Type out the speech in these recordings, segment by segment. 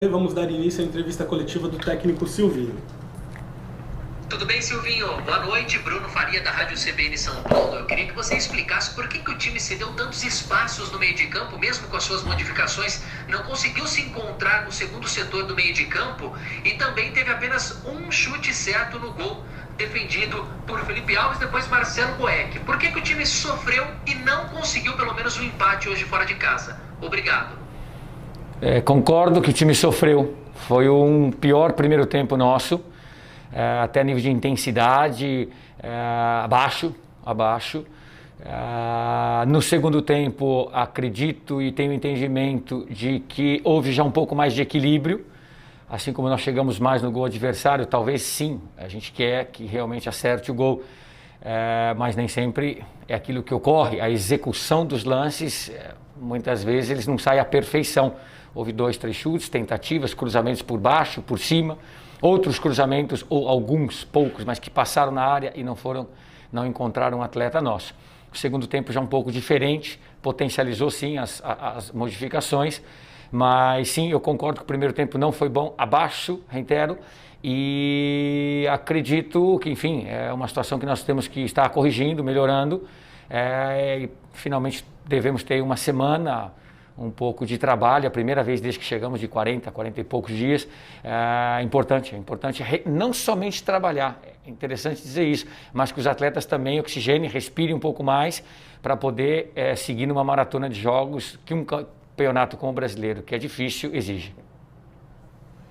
Vamos dar início à entrevista coletiva do técnico Silvinho. Tudo bem, Silvinho? Boa noite, Bruno Faria da Rádio CBN São Paulo. Eu queria que você explicasse por que o time cedeu tantos espaços no meio de campo, mesmo com as suas modificações, não conseguiu se encontrar no segundo setor do meio de campo e também teve apenas um chute certo no gol, defendido por Felipe Alves, depois Marcelo Boeck. Por que o time sofreu e não conseguiu pelo menos um empate hoje fora de casa? Obrigado. Concordo que o time sofreu. Foi um pior primeiro tempo nosso, até nível de intensidade, abaixo. No segundo tempo, acredito e tenho entendimento de que houve já um pouco mais de equilíbrio. Assim como nós chegamos mais no gol adversário, talvez sim, a gente quer que realmente acerte o gol, mas nem sempre é aquilo que ocorre. A execução dos lances, muitas vezes eles não saem à perfeição. Houve 2, 3 chutes, tentativas, cruzamentos por baixo, por cima, outros cruzamentos ou alguns poucos, mas que passaram na área e não encontraram um atleta nosso. O segundo tempo já um pouco diferente, potencializou sim as modificações, mas sim, eu concordo que o primeiro tempo não foi bom, abaixo, reitero, e acredito que, enfim, é uma situação que nós temos que estar corrigindo, melhorando, e finalmente devemos ter uma semana, um pouco de trabalho, a primeira vez desde que chegamos de 40 e poucos dias. É importante não somente trabalhar, é interessante dizer isso, mas que os atletas também oxigenem, respirem um pouco mais para poder seguir numa maratona de jogos que um campeonato como o brasileiro, que é difícil, exige.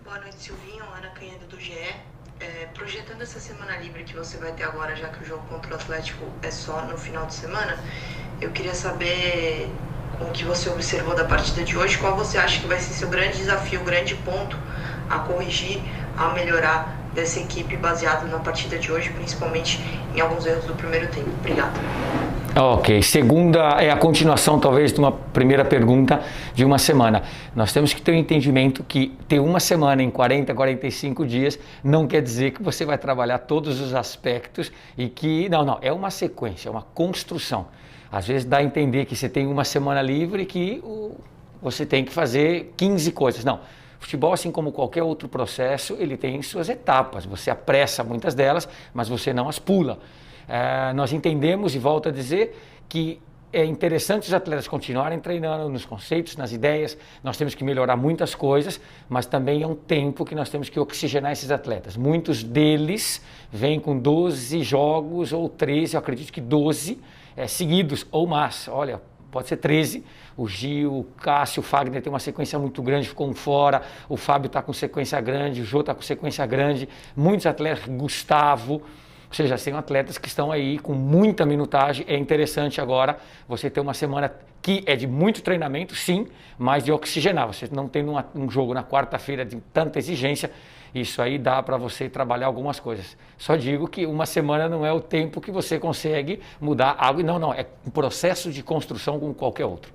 Boa noite, Silvinho, Ana Canheda do GE. Projetando essa semana livre que você vai ter agora, já que o jogo contra o Atlético é só no final de semana, eu queria saber, com o que você observou da partida de hoje, qual você acha que vai ser seu grande desafio, o grande ponto a corrigir, a melhorar dessa equipe baseado na partida de hoje, principalmente em alguns erros do primeiro tempo. Obrigado. Ok, segunda é a continuação talvez de uma primeira pergunta de uma semana. Nós temos que ter um entendimento que ter uma semana em 40, 45 dias não quer dizer que você vai trabalhar todos os aspectos e que, não, é uma sequência, é uma construção. Às vezes dá a entender que você tem uma semana livre e que você tem que fazer 15 coisas. Não, futebol, assim como qualquer outro processo, ele tem suas etapas. Você apressa muitas delas, mas você não as pula. Nós entendemos, e volto a dizer, que é interessante os atletas continuarem treinando nos conceitos, nas ideias. Nós temos que melhorar muitas coisas, mas também é um tempo que nós temos que oxigenar esses atletas. Muitos deles vêm com 12 jogos ou 13, eu acredito que 12 seguidos ou mais. Olha, pode ser 13. O Gil, o Cássio, o Fagner tem uma sequência muito grande, ficou um fora. O Fábio está com sequência grande, o Jô está com sequência grande. Muitos atletas, Gustavo. Ou seja, são atletas que estão aí com muita minutagem. É interessante agora você ter uma semana que é de muito treinamento, sim, mas de oxigenar. Você não tem um jogo na quarta-feira de tanta exigência, isso aí dá para você trabalhar algumas coisas. Só digo que uma semana não é o tempo que você consegue mudar algo. Não, é um processo de construção como qualquer outro.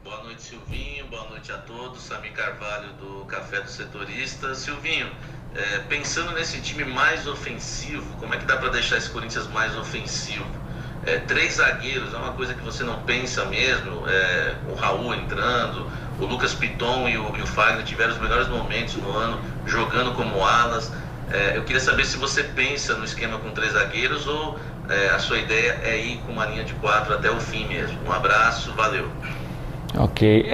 Boa noite, Silvinho. Boa noite a todos. Samir Carvalho do Café do Setorista. Silvinho, pensando nesse time mais ofensivo, como é que dá para deixar esse Corinthians mais ofensivo? 3 zagueiros é uma coisa que você não pensa mesmo. O Raul entrando, o Lucas Piton e o Fagner tiveram os melhores momentos no ano jogando como alas. Eu queria saber se você pensa no esquema com 3 zagueiros ou a sua ideia é ir com uma linha de 4 até o fim mesmo. Um abraço, valeu. Ok,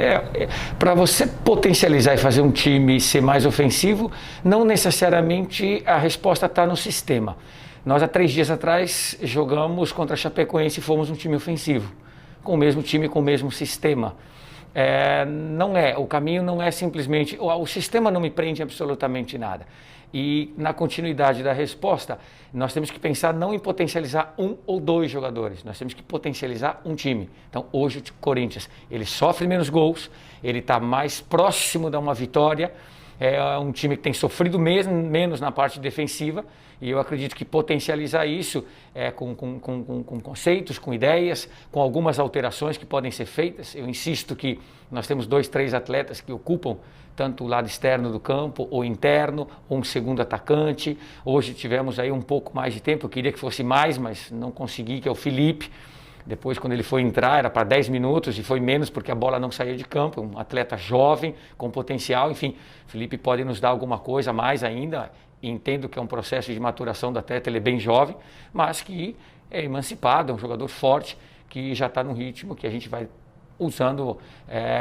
para você potencializar e fazer um time ser mais ofensivo, não necessariamente a resposta está no sistema. Nós há 3 dias atrás jogamos contra a Chapecoense e fomos um time ofensivo, com o mesmo time, com o mesmo sistema. O caminho não é simplesmente, o sistema não me prende absolutamente nada. E na continuidade da resposta, nós temos que pensar não em potencializar 1 ou 2 jogadores, nós temos que potencializar um time. Então hoje o Corinthians, ele sofre menos gols, ele está mais próximo de uma vitória, é um time que tem sofrido menos na parte defensiva, e eu acredito que potencializar isso com conceitos, com ideias, com algumas alterações que podem ser feitas. Eu insisto que nós temos 2, 3 atletas que ocupam tanto o lado externo do campo ou interno, ou um segundo atacante. Hoje tivemos aí um pouco mais de tempo, eu queria que fosse mais, mas não consegui, que é o Felipe. Depois, quando ele foi entrar, era para 10 minutos e foi menos porque a bola não saía de campo. Um atleta jovem, com potencial. Enfim, Felipe pode nos dar alguma coisa a mais ainda. Entendo que é um processo de maturação do atleta, ele é bem jovem, mas que é emancipado, é um jogador forte, que já está no ritmo que a gente vai usando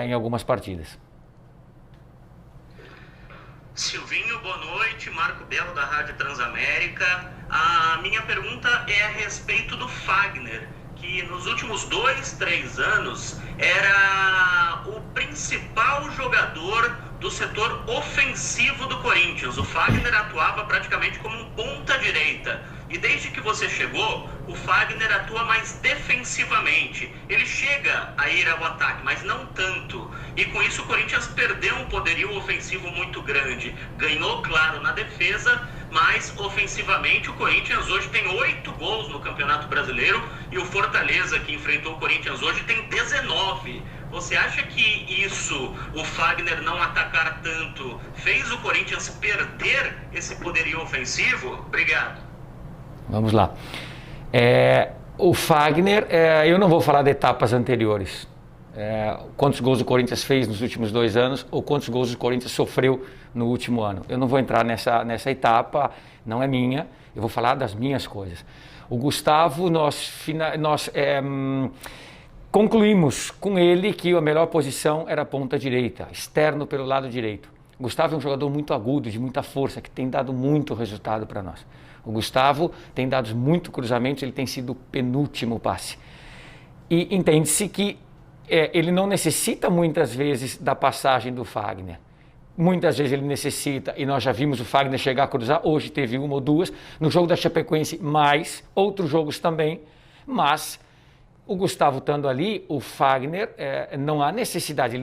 em algumas partidas. Silvinho, boa noite. Marco Belo, da Rádio Transamérica. A minha pergunta é a respeito do Fagner, que nos últimos 2-3 anos era o principal jogador do setor ofensivo do Corinthians. O Fagner atuava praticamente como um ponta-direita. E desde que você chegou, o Fagner atua mais defensivamente. Ele chega a ir ao ataque, mas não tanto. E com isso o Corinthians perdeu um poderio ofensivo muito grande. Ganhou, claro, na defesa, mas ofensivamente o Corinthians hoje tem 8 gols no Campeonato Brasileiro e o Fortaleza, que enfrentou o Corinthians hoje, tem 19. Você acha que isso, o Fagner não atacar tanto, fez o Corinthians perder esse poderio ofensivo? Obrigado. Vamos lá. O Fagner, eu não vou falar de etapas anteriores. Quantos gols o Corinthians fez nos últimos 2 anos ou quantos gols o Corinthians sofreu no último ano. Eu não vou entrar nessa etapa, não é minha, eu vou falar das minhas coisas. O Gustavo, nós concluímos com ele que a melhor posição era a ponta direita, externo pelo lado direito. O Gustavo é um jogador muito agudo, de muita força, que tem dado muito resultado para nós. O Gustavo tem dado muito cruzamentos, ele tem sido o penúltimo passe. E entende-se que ele não necessita muitas vezes da passagem do Fagner. Muitas vezes ele necessita, e nós já vimos o Fagner chegar a cruzar, hoje teve 1 ou 2, no jogo da Chapecoense mais, outros jogos também, mas o Gustavo estando ali, o Fagner, não há necessidade,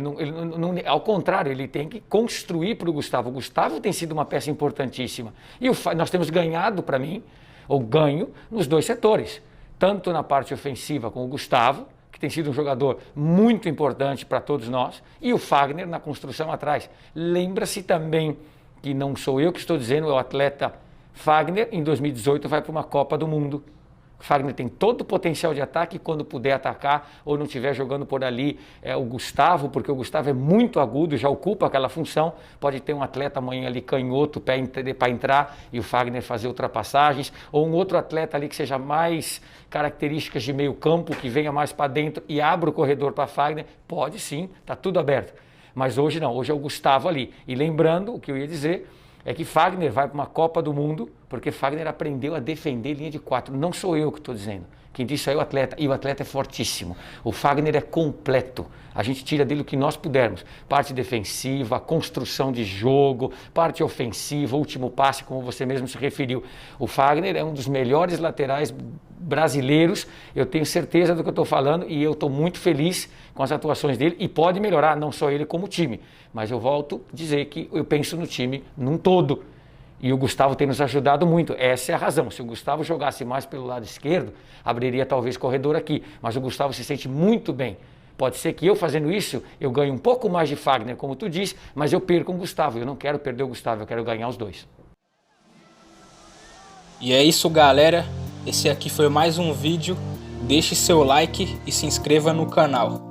ao contrário, ele tem que construir para o Gustavo. O Gustavo tem sido uma peça importantíssima e nós temos ganhado, para mim, ou ganho, nos 2 setores, tanto na parte ofensiva com o Gustavo, que tem sido um jogador muito importante para todos nós, e o Fagner na construção atrás. Lembra-se também que não sou eu que estou dizendo, é o atleta Fagner, em 2018 vai para uma Copa do Mundo. O Fagner tem todo o potencial de ataque, quando puder atacar ou não estiver jogando por ali, o Gustavo, porque o Gustavo é muito agudo, já ocupa aquela função, pode ter um atleta amanhã ali canhoto para entrar e o Fagner fazer ultrapassagens, ou um outro atleta ali que seja mais características de meio campo, que venha mais para dentro e abra o corredor para Fagner, pode sim, está tudo aberto. Mas hoje não, hoje é o Gustavo ali. E lembrando, o que eu ia dizer, é que Fagner vai para uma Copa do Mundo porque Fagner aprendeu a defender linha de 4. Não sou eu que estou dizendo. Quem disse é o atleta, e o atleta é fortíssimo. O Fagner é completo. A gente tira dele o que nós pudermos. Parte defensiva, construção de jogo, parte ofensiva, último passe, como você mesmo se referiu. O Fagner é um dos melhores laterais brasileiros. Eu tenho certeza do que eu estou falando e eu estou muito feliz com as atuações dele e pode melhorar, não só ele como o time. Mas eu volto a dizer que eu penso no time num todo. E o Gustavo tem nos ajudado muito, essa é a razão. Se o Gustavo jogasse mais pelo lado esquerdo, abriria talvez corredor aqui. Mas o Gustavo se sente muito bem. Pode ser que eu fazendo isso, eu ganhe um pouco mais de Fagner, como tu disse, mas eu perco o Gustavo. Eu não quero perder o Gustavo, eu quero ganhar os 2. E é isso, galera. Esse aqui foi mais um vídeo. Deixe seu like e se inscreva no canal.